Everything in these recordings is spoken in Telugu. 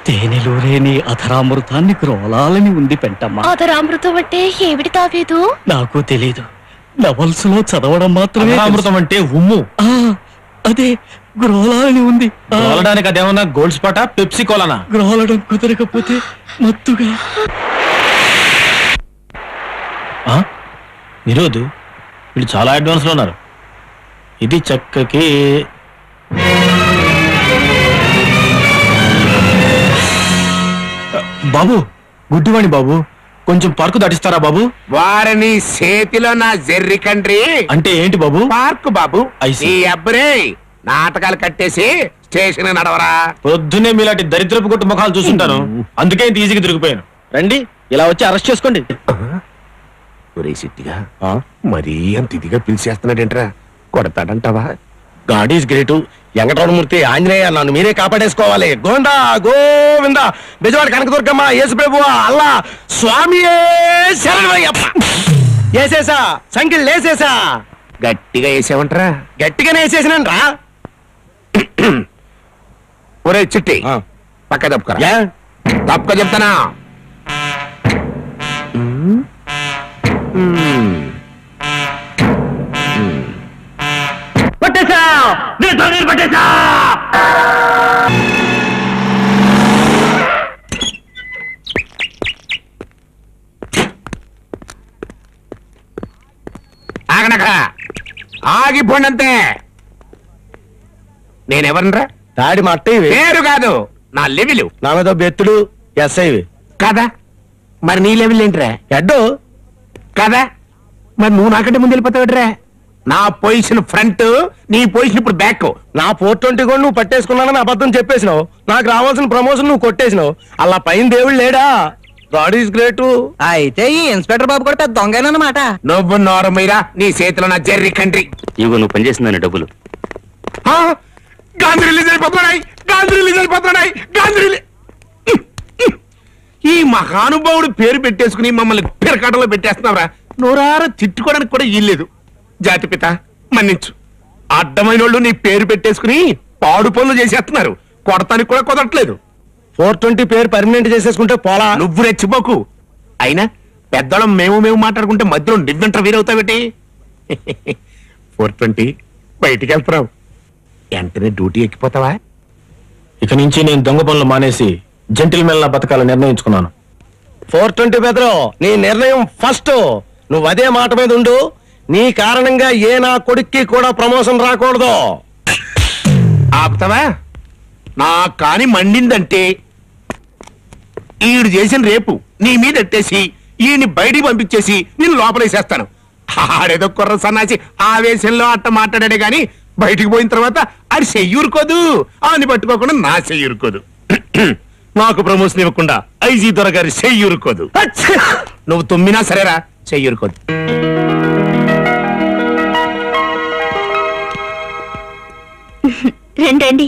తేనెలో లేని అధరామృతాన్ని గ్రోలాలని ఉంది పెంటమ్మ. అధరామృతం అంటే ఏమిటి తావేదు? నాకు తెలీదు, నవల్స్ లో చదవడం మాత్రమే. అమృతం అంటే ఉమ్ము. అదే గ్రోలాలని ఉంది. గ్రోలడానికి అదేమన్నా గోల్డ్ స్పాటా, పెప్సీ కోలానా? గ్రోలడం కుదరకపోతే మత్తుగా. విరోధు, వీళ్ళు చాలా అడ్వాన్స్ లో ఉన్నారు. ఇది చక్కకి బాబు, గుడ్డివాణి బాబు, కొంచెం పార్కు దాటిస్తారా బాబు? వారిని చేతిలో నా జెర్రి కండ్రి. అంటే ఏంటి బాబు? పార్కు బాబు. ఈ అబ్బరే నాటకాలు కట్టేసి స్టేషన్ నడవరా. పొద్దున్నే మీలాంటి దరిద్రపు కొట్టు ముఖాలు చూస్తుంటాను, అందుకే ఇంత ఈజీగా దొరికిపోయాను. రండి, ఇలా వచ్చి అరెస్ట్ చేసుకోండి. సిట్టిగా మరీ అంత ఇదిగా పిలిచేస్తున్నాడేంట్రా? కొడతాడంటావా? God is great. Venkataramanamurthy, Anjaneya, నన్ను మీరే కాపాడేసుకోవాలి. గోవిందా గోవింద, బెజవాడ కనకదుర్గమ్మ, యేసు ప్రభువా, అల్లా స్వామి శరణయ్యప్ప. వేసేసా, సంఖ్యలు లేసేసా. గట్టిగా వేసావంటరా? గట్టిగానే వేసేసినంట్రా. ఒరే చిట్టి, పక్క తప్పుకరా. తప్పుక చెప్తానా? పట్టేసా, పట్టేసా. ఆగనక ఆగిపోండంతే. నేనెవరనరా? తాడి మా అట్టయ్య పేరు కాదు, నా లెవెలు. నా మీద బెత్తుడు ఎస్ఐవి కదా. మరి నీ లెవెల్ ఏంట్రా? ఎడ్డు కదా. మరి నువ్వు నాకంటే ముందు వెళ్ళిపోతావుట్రా? నా పొజిషన్ ఫ్రంట్, నీ పొజిషన్ ఇప్పుడు బ్యాక్. నా 420 కూడా నువ్వు పట్టేసుకున్నానని అబద్ధం చెప్పేసినావు. నాకు రావాల్సిన ప్రమోషన్ నువ్వు కొట్టేసినావు. అలా పైన దేవుడు లేడా? God is great. అయితే ఈ ఇన్స్పెక్టర్ బాబు కూడా పెద్ద దొంగనమాట. నువ్వు నోరమీరా, నీ చేతిలో నా జెర్రీ కంట్రీ. ఇగో నువ్వు పనిచేసిందని డబ్బులు. గాంధీ రిలీజ్ అయిపోతున్నాయి, గాంధీ రిలీజ్ అయిపోతున్నాయి, గాంధీ. ఈ మహానుభావుడు పేరు పెట్టేసుకుని మమ్మల్ని పెరకాటలో పెట్టేస్తున్నావురా. నోరారా తిట్టుకోవడానికి కూడా ఇల్లేదు. జాతిపిత మన్నించు. అడ్డమైన వాళ్ళు నీ పేరు పెట్టేసుకుని పాడు పనులు చేసేస్తున్నారు. కొడతానికి కూడా కుదరట్లేదు. 420 పేరు పర్మనెంట్ చేసేసుకుంటే పోలా. నువ్వు రెచ్చిపోకు. అయినా పెద్దోళ్ళం మేము మాట్లాడుకుంటే మధ్యలో నివ్వెంట్ర వీరవుతావేటి? 420 బయటికి వెళ్తున్నావు, వెంటనే డ్యూటీ ఎక్కిపోతావా? ఇక నుంచి నేను దొంగ పనులు మానేసి జెంటిల్ మెల్ల బతకాలని నిర్ణయించుకున్నాను. 420 బెదరు, నీ నిర్ణయం ఫస్ట్. నువ్వు అదే మాట మీద ఉండు. నీ కారణంగా ఏ నా కొడుక్కి కూడా ప్రమోషన్ రాకూడదు. ఆపుతావా? నా కాని మండిందంటే ఈడు చేసిన రేపు నీ మీద ఎట్టేసి ఈయన్ని బయటికి పంపించేసి నేను లోపలేసేస్తాను. ఆడేదో కుర్ర సన్నాసి ఆవేశంలో అట్ట మాట్లాడాడే గాని బయటికి పోయిన తర్వాత ఆడి చెయ్యూరుకోదు. ఆని పట్టుకోకుండా నా చెయ్యూరుకోదు. నాకు ప్రమోషన్ ఇవ్వకుండా ఐజీ దొరగారి చెయ్యూరుకోదు. నువ్వు తుమ్మినా సరేరా, చెయ్యూరుకోదు. రండి.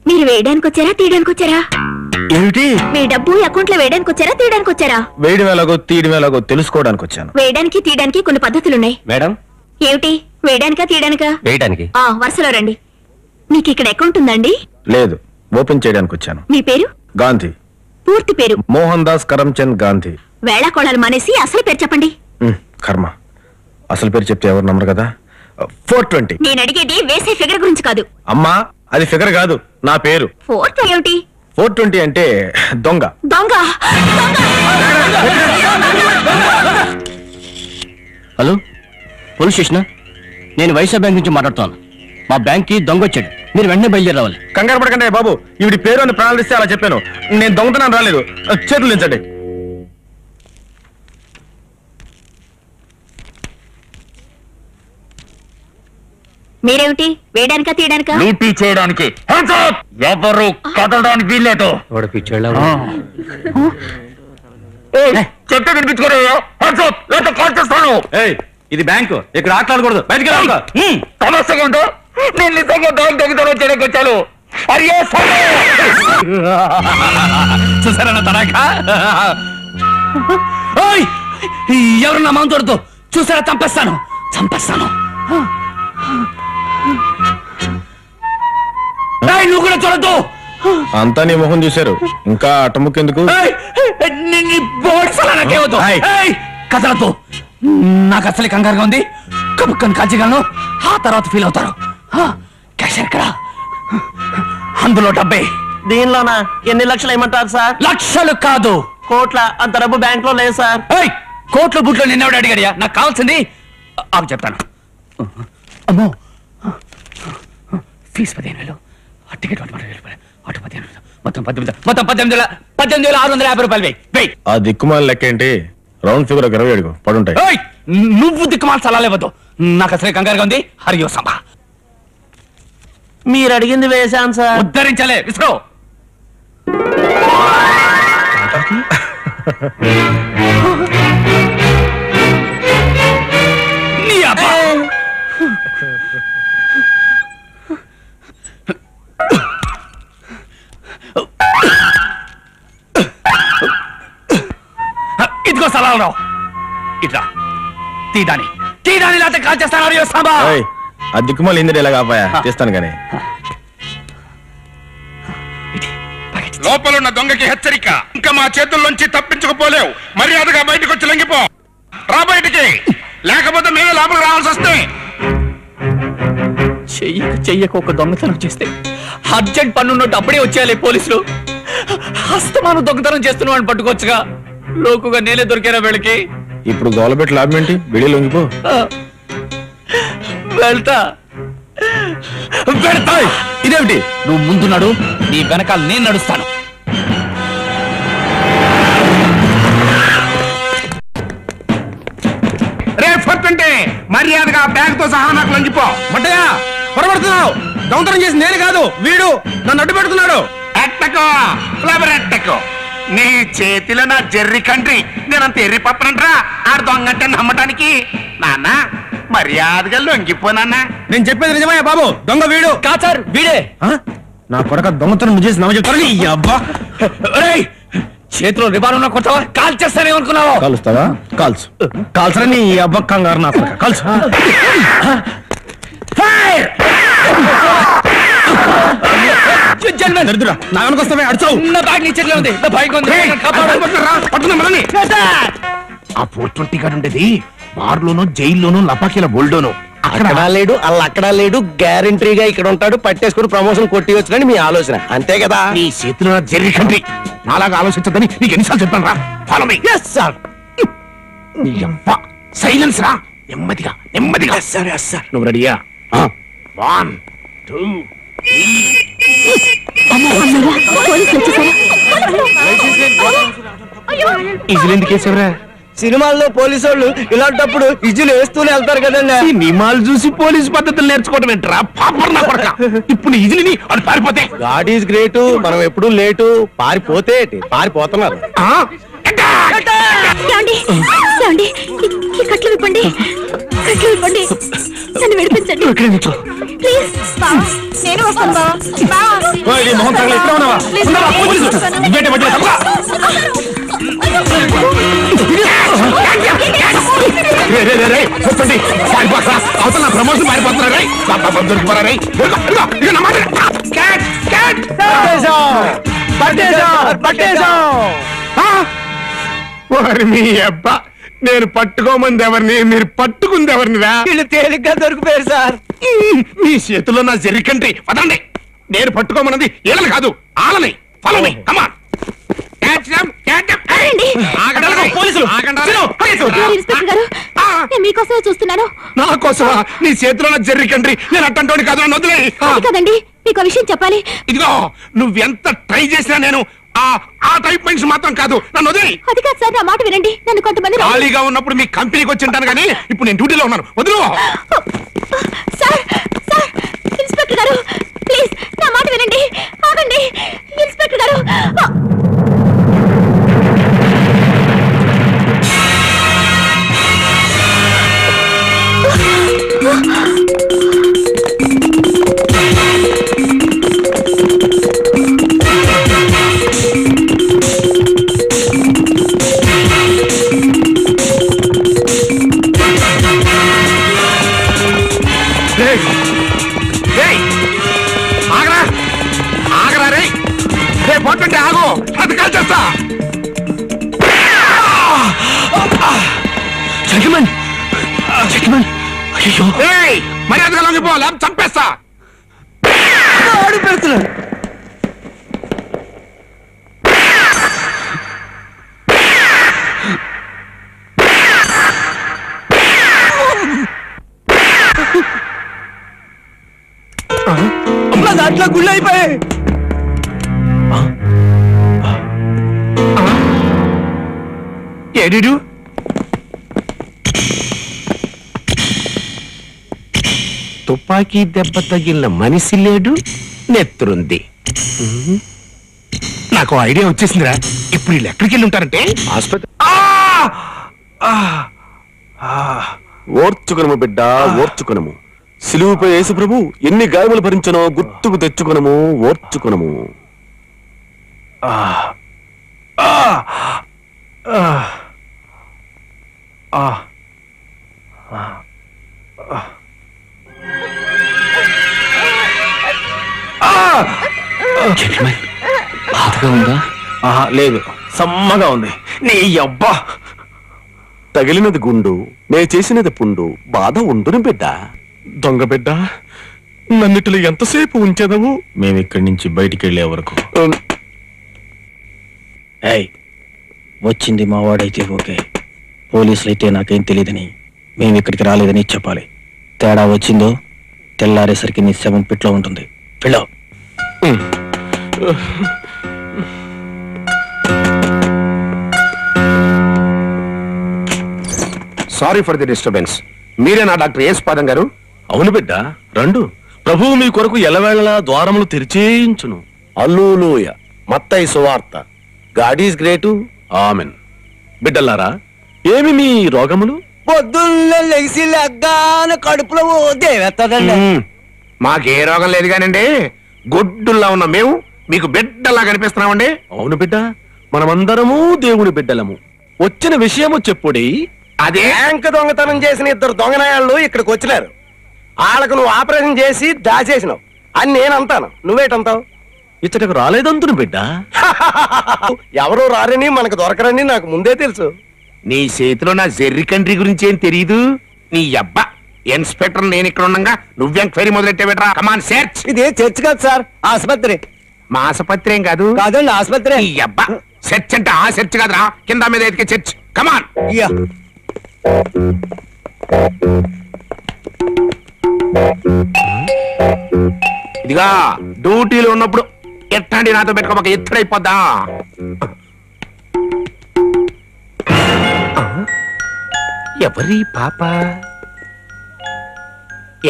మీరు వేయడానికి వచ్చారా, తీయడానికి వచ్చారా? ఏమిటి? మీ డబ్బు అకౌంట్ లో వేయడానికి వచ్చారా, తీయడానికి వచ్చారా? వేయడం ఎలాగో తీయడం ఎలాగో తెలుసుకోవడానికి వచ్చాను. వేయడానికి తీయడానికి కొన్ని పద్ధతులున్నాయి. మేడం, ఏమిటి? వేయడానికా తీయడానికా? వేయడానికి. వరుసలో రండి. మీకు ఇక్కడ అకౌంట్ ఉందండి? లేదు, ఓపెన్ చేయడానికి వచ్చాను. మీ పేరు? గాంధీ. పూర్తి పేరు? మోహన్ దాస్ కరమ్చంద్ గాంధీ. వేళాకోళాలు మానేసి అసలు పేరు చెప్పండి. కర్మ, అసలు పేరు చెప్తే ఎవరు నమ్మరు కదా. 420. నేను అడిగేది వేసే ఫిగర్ గురించి కాదు. అమ్మా, అది ఫిగర్ కాదు, నా పేరు. 420 ఏమిటి? 420 అంటే దొంగ. దొంగ? Hello, police station. నేను వైసా బ్యాంక్ నుంచి మాట్లాడుతాను. మా బ్యాంక్ కి దొంగ వచ్చాడు, మీరు వెంటనే బయలుదేరి రావాలి. కంగారు పడకండి బాబు, ఈవిడి పేరు అని ప్రారంభిస్తే అలా చెప్పాను. నేను దొంగతనం రాలేదు. చేతులు దించండి. మీరేమిటి? వేయడానికా తీయడానికా? లూటీ చేయడానికి. ఎవరు కదలడానికి వీల్లేదు. చెట్టు కనిపించుకోరా, కాల్ చేస్తాను. ఇది బ్యాంకు, ఇక్కడ ఆటలాడకూడదు. బయటికి సమస్యగా ఉందో నేను నిజంగా బ్యాంక్ దొంగతనం చేయడానికి వచ్చాను. చూసారా తడాకా? ఎవరు నా మామ తోడుతో చూసారా? చంపేస్తాను. నువ్వు కూడా చూడద్దు. అంతా నీ మొహం చూశారు, ఇంకా అటముకెందుకు? కథలతో నాకు అసలు కంగారుగా ఉంది. కబుక్కని కాల్చగలను, ఆ తర్వాత ఫీల్ అవుతారు. క్యాష్ ఎక్కడ? అందులో 70. దీనిలోనా? ఎన్ని లక్షలు ఏమంటారు సార్? లక్షలు కాదు, కోట్ల. అంత డబ్బు బ్యాంక్ లో లేదు సార్. కోట్ల బుట్లో నిన్నవాడు అడిగాడియా? నాకు కావాల్సింది ఆమె చెప్తాను. అమ్మో, ఫీజు 15,000, టికెట్ 15,000, ఆటో 15,000, మొత్తం 18,650 రూపాయలు. వెయ్యి. ఆ దిక్కుమాల లెక్క ఏంటి? రౌండ్ ఫిగర్ 20 అడుగు పడుంటాయి. నువ్వు దిక్కుమాల సలాలేవద్దు, నాకు అసలే కంగారుగా ఉంది. హరియో సంభా. మీరు అడిగింది వేశాను సార్. ఉద్ధరించలే, విసుకో. నీ అబ్బా. ఇదిగో సలాలరావు, ఇట్లా తీదాని లేకపోతే కాల్ చేస్తాను. హరియో సంభా. ఆ దిక్కుమాల ఇందిరా ఇలా కాపాయా? తీస్తాను కానీ. లోపలున్న దొంగకి హెచ్చరిక, ఇంకా మా చేతుల్లోంచి తప్పించుకుపోలేవు. మర్యాదగా బయటకు వచ్చి లొంగిపో. రా బయటికి, లేకపోతే మేమే లోపలికి రావాల్సి వస్తే. చెయ్యక ఒక దొంగతనం చేస్తే అర్జెంట్ పన్నున్నట్టు అప్పుడే వచ్చేయాలి పోలీసులు. హస్తమానం దొంగతనం చేస్తున్న వాడిని పట్టుకోవచ్చుగా. లోకుగా నేనే దొరికారా వీళ్ళకి? ఇప్పుడు గోలబెట్టి లాభం ఏంటి? బిడి లొంగిపో. వెళ్తా. ఇదేమిటి? నువ్వు ముందున్నాడు, నీ వెనకాల నేను నడుస్తాను. రేపొద్దుంటే మర్యాదగా బ్యాగ్ తో సహా నాకు లొంగిపో. మట్టయ్యా, పొరపడుతున్నావు. దొంగతనం చేసి నేను కాదు, వీడు నన్ను అడ్డు పెడుతున్నాడు. ఎట్టకో ఫ్లవర్ ఎట్టకో. నీ చేతిలో నా జెర్రీ కంట్రీ. నేనంత ఎర్రి పప్పనంట్రా ఆడు దొంగంటే నమ్మటానికి. నాన్న మర్యాదగా లొంగిపోనన్నా. నేను చెప్పేది నిజమయ్యా బాబు, దొంగ వీడు. కాదు సార్, వీడే. నా కొడక దొంగతనం చేసి నమ్మ చెప్తాను. ఈ అబ్బా, చేతిలో రిబాన్ ఉన్న కొత్తవా? కాల్ చేస్తానేమనుకున్నావా? కాలుస్తావా? కాల్చు. కాల్చరని ఈ అబ్బ కంగారు నా కొడక. కాల్చు. నాగనకొస్తామే అడిచావు. నా బ్యాగ్ నీ చేతిలో ఉంది. నా బైక్ ఉంది. ఆ 420 గారు ఉండేది బార్లోనూ, జైల్లోనూ, లపాకీల బోల్డోను. అక్కడ లేడు, అలా అక్కడ లేడు. గ్యారంటీగా ఇక్కడ ఉంటాడు. పట్టేసుకుని ప్రమోషన్ కొట్టి అని మీ ఆలోచన, అంతే కదా? నీ చేతిలో జెర్రీ కంట్రీ. నాలాగా ఆలోచించదని నీకు ఎన్నిసార్లు చెప్పాను రా. Follow me. Yes sir. నీ అబ్బ సైలెన్స్ రా. నెమ్మదిగా నెమ్మదిగా. Sir, yes sir. నువ్వు రెడీయా? 1 2 పోలీసులు. సినిమాల్లో పోలీసు వాళ్ళు ఇలాంటప్పుడు ఇజ్జులు వేస్తూనే వెళ్తారు కదండి. సినిమాలు చూసి పోలీసు పద్ధతులు నేర్చుకోవడం ఏంట్రా? పాపర్ నా కొడక. ఇప్పుడు ఇజిలిని వాళ్ళు పారిపోతే. God is great. మనం ఎప్పుడు లేటు. పారిపోతే పారిపోతున్నారు. కట్లు విప్పండి, కట్లు విప్పండి. నన్ను విడిపించండి ప్లీజ్. నేను వస్తాను బావా. అవతల ప్రమోషన్ పారిపోతున్నారు. మీ అబ్బా, నేను పట్టుకోమంది ఎవరిని, మీరు పట్టుకుంది ఎవరిని రా? వీళ్ళు తేలిగ్గా దొరికిపోయారు సార్. మీ చేతుల్లో నా జెర్రీ కంట్రీ. పదండి. నేను పట్టుకోమన్నది ఏళ్ళని కాదు, ఆలని. Follow me. Come on. మీకోసమే చూస్తున్నాను. నా కోసమా? నీ చేతిలో నా జెర్రీ కంట్రీ. నేను అట్టంటోని కాదు, నన్ను వదిలేయ్. కదండి, మీకు విషయం చెప్పాలి. ఇదిగో, నువ్వెంత ట్రై చేసినా నేను ఆ టైప్ మనిషి మాత్రం కాదు, నన్ను వదిలేయ్. అది కాదు సార్, నా మాట వినండి. నన్ను కొంతమంది ఖాళీగా ఉన్నప్పుడు మీ కంపెనీకి వచ్చి ఉంటాను కానీ ఇప్పుడు నేను డ్యూటీలో ఉన్నాను. వదిలు. సార్, సార్, ఇన్స్పెక్టర్ గారు ప్లీజ్ నా మాట వినండి. ఆగండి ఇన్స్పెక్టర్ గారు. ఆగరా ఆగరా రే. ఆపండి ఆగు అది కాల్చేస్తా జెంటిల్మెన్ జెంటిల్మెన్ అయ్యో మర్యాదగా లొంగిపో లేకపోతే చంపేస్తా ఆడు పెడుతున్నాడు. నా దాంట్లో గుళ్ళు అయిపోయాయి. ఏడిడు తుపాకీ దెబ్బ తగిలిన మనిషి లేడు నెత్తురుంది. నాకు ఐడియా వచ్చేసిందిరా. ఇప్పుడు వీళ్ళు ఎక్కడికి వెళ్ళి ఉంటారంటే ఆసుపత్రి ఓర్చుకునము బిడ్డ ఓర్చుకునము. సిలువుపై యేసు ప్రభు ఎన్ని గాయములు భరించనో గుర్తుకు తెచ్చుకునము ఓర్చుకునము. బాధగా ఉందా? లేదు, సమ్మగా ఉంది. నీ అబ్బా తగిలినది గుండు, నే చేసినది పుండు, బాధ ఉండును బిడ్డ. దొంగ బిడ్డ, నన్నిటిలో ఎంతసేపు ఉంచెదవు? మేమిక్కడి నుంచి బయటికి వెళ్లే వరకు. ఏయ్, వచ్చింది మా వాడైతే ఓకే, పోలీసులు అయితే నాకేం తెలియదని మేము ఇక్కడికి రాలేదని చెప్పాలి. తేడా వచ్చిందో తెల్లారేసరికి నీ శవం పిట్లో ఉంటుంది. వెళ్ళావు. Sorry for the disturbance. మీరేనా డాక్టర్ యేసుపాదం గారు? అవును బిడ్డ, రండు. ప్రభువు మీ కొరకు ఎలవేళలా ద్వారములు తెరిచేయించును. అల్లూలూయ. మత్తయి సువార్త. God is great. ఆమెన్. బిడ్డలారా, ఏమి మీ రోగములు? పొద్దున్నే లెగిసి లెగ్గాన కడుపులో దేవేస్తాడండి. మాకే రోగం లేదు కానండి, గొడ్డుల్లా ఉన్న మేము మీకు బిడ్డలా కనిపిస్తున్నామండి. అవును బిడ్డ, మనమందరము దేవుని బిడ్డలము. వచ్చిన విషయము చెప్పుడి. అదే బ్యాంక్ దొంగతనం చేసిన 2 దొంగనాయాళ్ళు ఇక్కడికి వచ్చినారు. వాళ్ళకు నువ్వు ఆపరేషన్ చేసి దాచేసినావు అని నేను అంటాను. నువ్వేటంటావు? ఇచ్చటకు రాలేదంతును బిడ్డ. ఎవరో రారని మనకు దొరకరని నాకు ముందే తెలుసు. నీ చేతిలో నా జెర్రీ కంట్రీ గురించి ఏం తెలియదు. నీ అబ్బా ఇన్స్పెక్టర్ నేను ఇక్కడ ఉండగా నువ్వు ఎంక్వైరీ మొదలెట్టేబెట్రా. Come on search. ఇది చర్చ్ కాదు సార్, ఆసుపత్రి. మా ఆసుపత్రి ఏం కాదు. కాదండి, ఆసుపత్రి. నీ అబ్బా సెర్చ్ అంటే ఆ సెర్చ్ కాదురా, కింద మీద ఎతికే చర్చ్. కమాన్. ఇయ్యా. ఇదిగా డ్యూటీలో ఉన్నప్పుడు ఎట్టండి నాతో పెట్టుకోక ఎత్తుడైపోద్దా. ఎవరి పాప?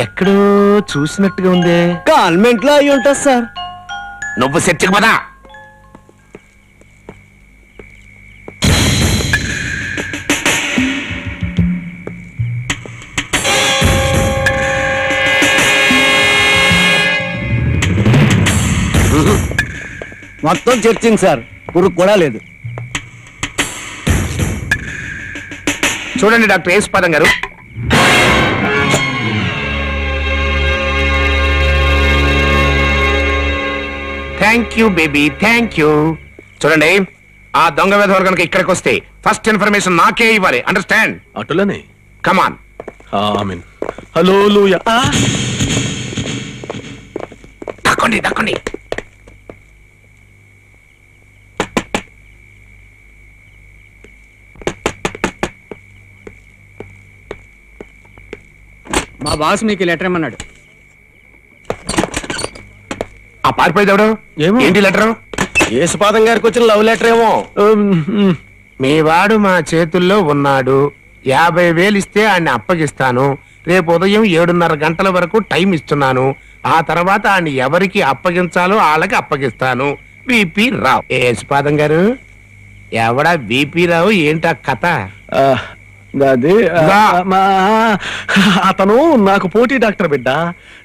ఎక్కడో చూసినట్టుగా ఉందే. కాన్వెంట్ లో అయి ఉంటుంది సార్. నువ్వు సెర్చ్కి పదా. మొత్తం చర్చింగ్ సార్, పురుగు కూడా లేదు. చూడండి డాక్టర్ యేసుపాదం గారు, thank you baby, thank you. చూడండి, ఆ దొంగ వేధవాలు కనుక ఇక్కడికి వస్తే ఫస్ట్ ఇన్ఫర్మేషన్ నాకే ఇవ్వాలి. అండర్స్టాండ్? అటులనే. కమాన్. ఆమెన్. హల్లెలూయా. దక్కండి దక్కండి. మా బాస్ మీకు లెటర్ ఇమ్మన్నాడు. ఆ పారిపోయేది ఎవడు? ఏమో. ఏంటి లెటరు? యేసుపాదం గారికి వచ్చిన లవ్ లెటర్ ఏమో. మీ వాడు మా చేతుల్లో ఉన్నాడు. 50,000 ఇస్తే ఆయన్ని అప్పగిస్తాను. రేపు ఉదయం 7:30 గంటల వరకు టైం ఇస్తున్నాను. ఆ తర్వాత ఆయన్ని ఎవరికి అప్పగించాలో వాళ్ళకి అప్పగిస్తాను. విపి రావు. యేసుపాదం గారు, ఎవడా విపి రావు? ఏంటా కథ? అది అతను నాకు పోటీ డాక్టర్ బిడ్డ.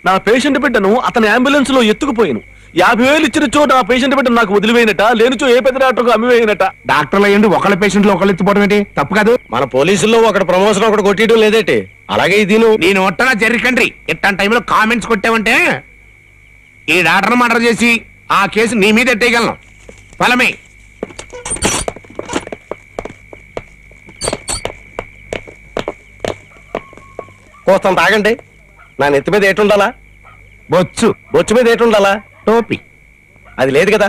నా పేషెంట్ బిడ్డను అతని అంబులెన్స్ లో ఎత్తుకుపోయాను. 50,000 ఇచ్చినచో నా పేషెంట్ బిడ్డ నాకు వదిలివేయనట, లేనిచో ఏ పెద్ద డాక్టర్కు అమ్మివేయనట. డాక్టర్లు ఏంటి ఒకళ్ళ పేషెంట్లు ఒకళ్ళు ఎత్తుపోవడం ఏంటి? తప్పు కాదు. మన పోలీసుల్లో ఒకటి ప్రమోషన్ ఒకటి కొట్టడం లేదేటి? అలాగే ఇది నేను ఒట్టనా జర్రికండ్రి. ఇట్లాంటి టైంలో కామెంట్స్ కొట్టావంటే ఈ డాక్టర్ మర్డర్ చేసి ఆ కేసు నీ మీద ఎట్టేయగలను. ఫలమే. కోస్తాం తాగండి. నా నెత్తి మీద ఏటుండాలా? బొచ్చు. బొచ్చు మీద ఏటుండాలా? టోపీ. అది లేదు కదా,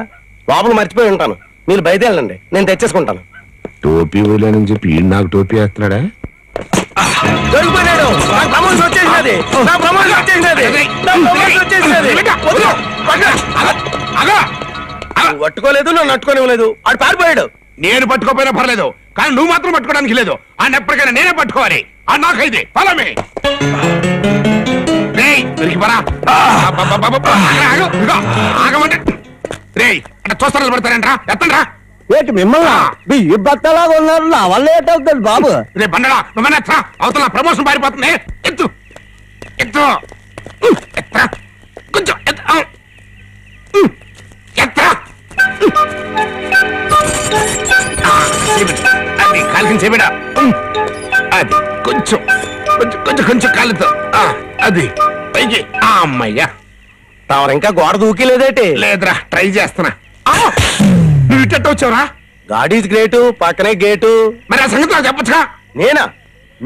లోపల మర్చిపోయి ఉంటాను. మీరు బయటెళ్ళండి, నేను తెచ్చేసుకుంటాను. టోపీ వేయలేనని చెప్పి ఈయన నాకు టోపీ వేస్తున్నాడా? దొరికిపోయాడు. నాకు ప్రమోషన్ వచ్చేసినది. నా ప్రమోషన్ వచ్చేసినది. నా ప్రమోషన్ వచ్చేసినది. నువ్వు పట్టుకోలేదు, నన్ను అట్టుకోనివ్వలేదు. ఆడు పారిపోయాడు. నేను పట్టుకోపోయినా పర్లేదు, కానీ నువ్వు మాత్రం పట్టుకోవడానికి లేదు. ఆయన ఎప్పటికైనా నేనే పట్టుకోవాలి. ఆ నాకైతే ఫలమే. ఆగమంటే రేయ్ అంటే చూస్తాను పడతారంట్రా. ఎత్తండ్రా. ఏంటి మిమ్మల్ని బియ్య బత్తలాగా ఉన్నారు, నా వల్ల ఏటవుతుంది బాబు. రే బండడా నువ్వనే ఎత్తా. అవతల ప్రమోషన్ పారిపోతుంది. ఎత్తు ఎత్తు ఎత్తా. కొంచెం ఎత్తా. అది కాలికి చేబిడా. అది కొంచెం కొంచెం కొంచెం కొంచెం కాలుతో అది పైకి. అమ్మయ్యా. తమరు ఇంకా గోడ దూకిలేదేటి? లేదురా, ట్రై చేస్తున్నా. నువ్వు ఇట్ట వచ్చావురా? గాడ్ ఈజ్ గ్రేట్, పక్కనే గేటు. మరి ఆ సంగతి నాకు చెప్పచ్చుగా. నేనా?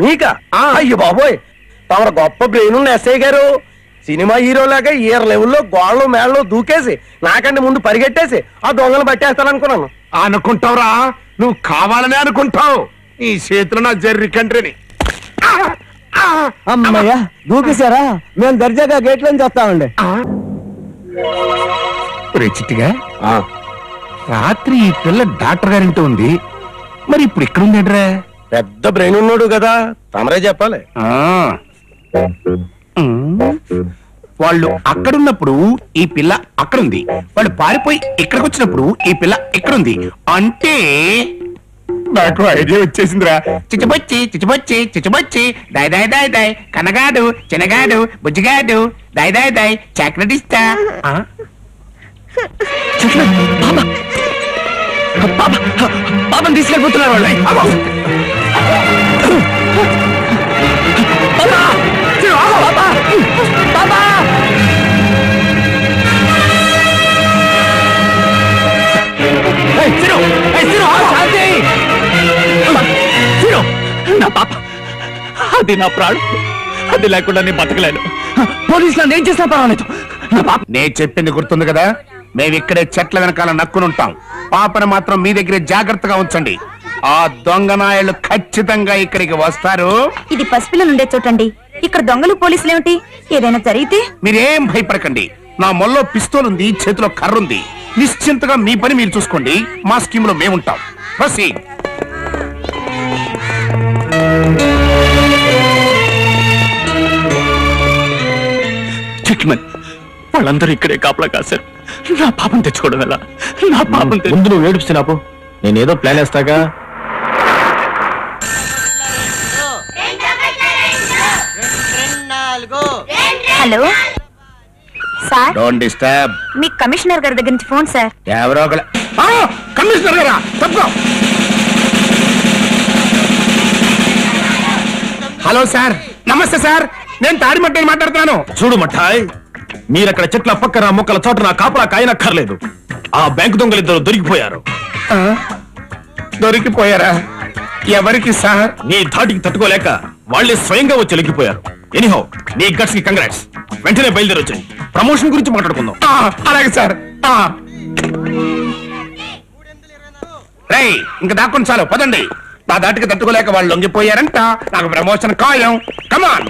మీకా? అయ్యో బాబోయ్, తమరు గొప్ప బ్రెయిన్ ఉన్న ఎస్ఐ గారు. సినిమా హీరోలాగా ఈర లెవెల్లో గోడలు మేడలు దూకేసి నాకంటే ముందు పరిగెట్టేసి ఆ దొంగలు పట్టేస్తాననుకున్నాను. అనుకుంటావురా, నువ్వు కావాలనే అనుకుంటావు. ఈ చేతిలో నా జర్రి కంట్రీని. అమ్మయ్యా దూకేశారా? మేము దర్జాగా గేట్ లోంచి వస్తామండి. చిట్టిగా రాత్రి ఈ పిల్ల డాక్టర్ గారింటూ ఉంది, మరి ఇప్పుడు ఇక్కడ ఉందేంట్రా? పెద్ద బ్రెయిన్ ఉన్నాడు కదా, తమరే చెప్పాలి. వాళ్ళు అక్కడున్నప్పుడు ఈ పిల్ల అక్కడుంది, వాళ్ళు పారిపోయి ఇక్కడికి వచ్చినప్పుడు ఈ పిల్ల ఇక్కడుంది. అంటే నాకు ఐడియా వచ్చేసిందిరా. చిచ్చబొచ్చి చిచ్చబొచ్చి చిచ్చబొచ్చి దాయ్ దాయ్ దాయ్ దాయ్ కనగాడు చిన్నగాడు బుజ్జిగాడు దాయ్ దాయ్ దాయ్ చాక్లెట్ ఇస్తా. పాపం తీసుకెళ్ళిపోతున్నారు వాళ్ళు. నా పాప, అది నా ప్రాణం. అది లేకుండా నేను బతకలేను. పోలీసులు నేను చేసినా పర్వాలేదు. నా పాప. నేను చెప్పింది గుర్తుంది కదా, మేమిక్కడే చెట్ల వెనకాల నక్కునుంటాం. పాపను మాత్రం మీ దగ్గరే జాగ్రత్తగా ఉంచండి. ఆ దొంగ నాయలు ఖచ్చితంగా ఇక్కడికి వస్తారు. ఇది పసిపిల్లలు ఉండే చోటండి. ఇక్కడ దొంగలు పోలీసులు ఏమిటి? ఏదైనా జరిగితే మీరేం భయపడకండి. నా మొల్లో పిస్తోల్ ఉంది, చేతిలో కర్ర ఉంది. నిశ్చింతగా మీ పని మీరు చూసుకోండి. మా స్కీమ్ లో మేముంటాం. ప్రొసీడ్. వాళ్ళందరూ ఇక్కడే కాపలా కాశారు. నా పాపం తెచ్చుకోవడం ఎలా? నా పాపం ముందు నువ్వు ఏడుపుస్తున్నాపు, నేనేదో ప్లాన్ వేస్తాగా. Hello sir, don't disturb. మీ కమిషనర్ గారి దగ్గర నుంచి ఫోన్ సార్. ఎవరో ఒకరు. కమిషనర్ గారా? తప్పుకో. హలో సార్, నమస్తే సార్, నేను తాడిమట్టని మాట్లాడుతున్నాను. చూడు మఠాయ్, మీరక్కడ చెట్ల పక్కన మొక్కల చోట నా కాపలా కాయనక్కర్లేదు. ఆ బ్యాంకు దొంగలిద్దరు దొరికిపోయారు. దొరికిపోయారా? ఎవరికి సార్? నీ ధాటికి తట్టుకోలేక వాళ్ళే స్వయంగా వచ్చి లొంగిపోయారు. ఎనీహౌ, నీ గట్స్ కి కంగ్రాట్స్. వెంటనే బయలుదేరి వచ్చాయి. ప్రమోషన్ గురించి మాట్లాడుకుందాం. అలాగే సార్. రేయ్, ఇంకా దాక్కుని చాలు, పదండి. నా దాటికి తట్టుకోలేక వాళ్ళు లొంగిపోయారంట. నాకు ప్రమోషన్ ఖాయం. కమాన్.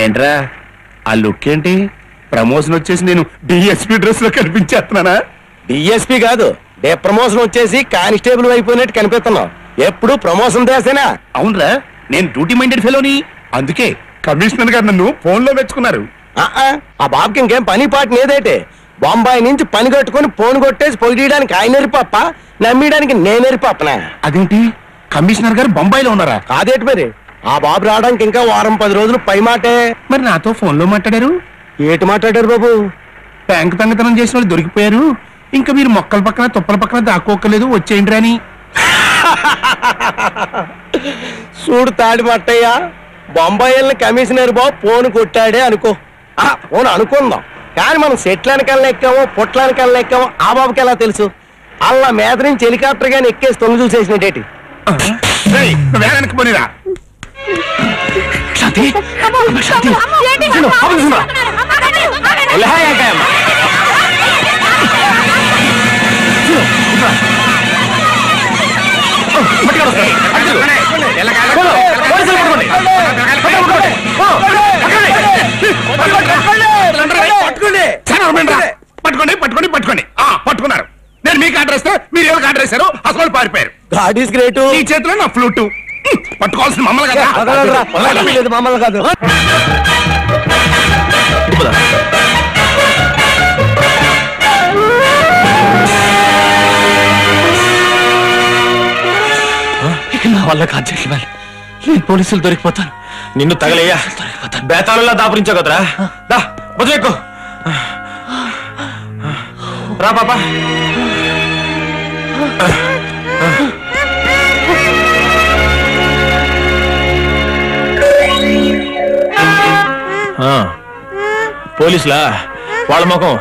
ఏంట్రా ఆ లుక్ ఏంటి? ప్రమోషన్ వచ్చేసి నేను డిఎస్పీ డ్రెస్ లో కనిపించేస్తున్నానా? డిఎస్పీ కాదు, డే ప్రమోషన్ వచ్చేసి కానిస్టేబుల్ అయిపోయినట్టు కనిపిస్తున్నావు. ఎప్పుడు ప్రమోషన్ దేసేనా? అవునరా, నేను డ్యూటీ మైండెడ్ ఫెలోని. అందుకే కమిషనర్ గారు నన్ను ఫోన్ లో మెచ్చుకున్నారు. ఆ బాబుకి ఇంకేం పని పాట లేదేటే? బొంబాయి నుంచి పని కట్టుకుని ఫోన్ కొట్టేసి పొగిడడానికి ఆయన ఎరిపప్ప, నమ్మడానికి నేను ఎరిపప్పనా? అదేంటి, కమిషనర్ గారు బొంబాయిలో ఉన్నారా? కాదేటి మరి, ఆ బాబు రావడానికి ఇంకా వారం 10 రోజులు పై మాటే. మరి నాతో ఫోన్ లో మాట్లాడారు? ఏటి మాట్లాడారు బాబు? బ్యాంక్ దొంగతనం చేసిన వాళ్ళు దొరికిపోయారు, ఇంకా మీరు మొక్కల పక్కన తుప్పల పక్కన దాక్కోకలేదు, వచ్చేయండి రాని. చూడు తాడి మట్టయ్య, బొంబాయిల్ని కమిషనర్ బాబు ఫోన్ కొట్టాడే అనుకో, ఫోన్ అనుకుందాం, కానీ మనం సెట్లనికల్లా ఎక్కామో పొట్లానికల్లా ఎక్కామో ఆ బాబుకి ఎలా తెలుసు? అలా మీద నుంచి హెలికాప్టర్ గాని ఎక్కేసి తొంగి చూసేసినట్టేటి. వెనక్కి పోనీరా. శాంతి శాంతి పట్టుకోండి పట్టుకోండి పట్టుకోండి. పట్టుకున్నారు. నేను మీకు ఆర్డర్ ఇస్తే మీరు ఎవరికి ఆర్డర్ ఇస్తారు? అసలు పారిపోయారు. God is great. ఈ చేతిలో నా ఫ్లూటు. పట్టుకోవాల్సిన మమ్మల్ని కదా. మమ్మల్ని కాదు. ఇక నా వల్ల కాదు జెంటిల్మెన్, నేను పోలీసులు దొరికిపోతాను. నిన్ను తగలయ్యా, బేతాళంలా దాపురించావు కదరా. దా మొదలు ఎక్కు. రా పాపా. పోలీసులా? వాళ్ళ ముఖం